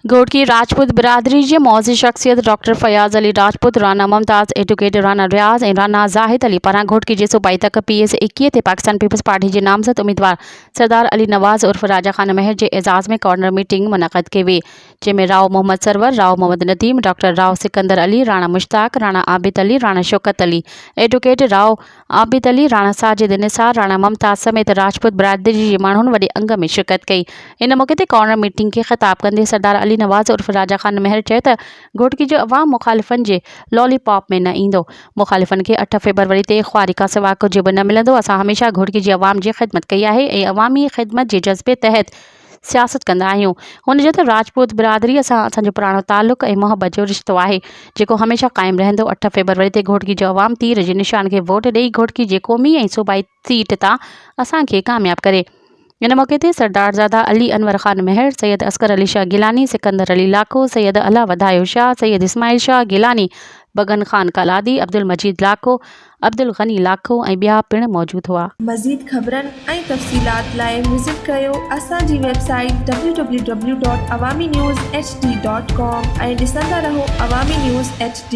घोटकी राजपूत बिरादरी जी मौज़ी शख्सियत doctor Fayaz Ali Rajput, Rana Mumtaz advocate Rana रियाज़ ऐं राना ज़ाहिद अली पारां घोटकी जे सूबाई तक PS21 ते पाकिस्तान पीपल्स पार्टी जे नामज़द उम्मीदवार सरदार अली नवाज़ उर्फ राजा खान महर जे एज़ाज़ में कॉर्नर मीटिंग मुनक़द कई वई, जंहिंमें राव मोहम्मद सरवर, राव मोहम्मद नदीम, डॉक्टर राव सिकंदर अली, राणा मुश्ताक, राणा आबिद अली, राणा शौकत अली, एडवोकेट राव आबिद अली, राणा साजिद निसार, राणा मुमताज़ समेत राजपूत बिरादरी जे माण्हुनि वॾे अंग में शिरकत कई। इन मौक़े ते कॉर्नर मीटिंग खे ख़िताब कंदे सरदार अली नवाज़ उर्फ राजा खान महर चयो त घोटकी जो अवाम मुखालिफ़नि जे लॉलीपॉप में न ईंदो। मुखालिफ़नि खे 8 फ़रवरी ते ख़्वारी खां सवाइ कुझु बि न मिलंदो। असां हमेशह घोटकी जी अवाम जी ख़िदमत कई आहे ऐं अवामी ख़िदमत जे जज़्बे तहत सियासत कंदा आहियूं। हुन चयो त राजपूत बिरादरीअ सां असांजो पुराणो तालुक़ ऐं मुहबत जो रिश्तो आहे जेको हमेशह क़ाइमु रहंदो। 8 फ़रवरी ते घोटकी जो अवाम तीर जे निशान खे वोट ॾेई घोटकी जे क़ौमी ऐं सूबाई सीट तां असांखे कामयाबु करे। इन मौक़े ते सरदारज़ादा अली अनवर ख़ान महर, सैयद असगर अली शाह गिलानी, सिकंदर अली लाखो, सैयद अला वधायो शाह, सैयद इस्माइल शाह गिलानी, बगन ख़ान कालादी, अब्दुल मजीद लाखो, अब्दुल गनी लाखो ऐं ॿिया पिणु मौजूदु हुआ। मज़ीद ख़बरनि ऐं तफ़सीलात लाइ विज़िट कयो असांजी वेबसाइट www.awamiNewsHD.com ऐं ॾिसंदा रहो अवामी न्यूज़ HD।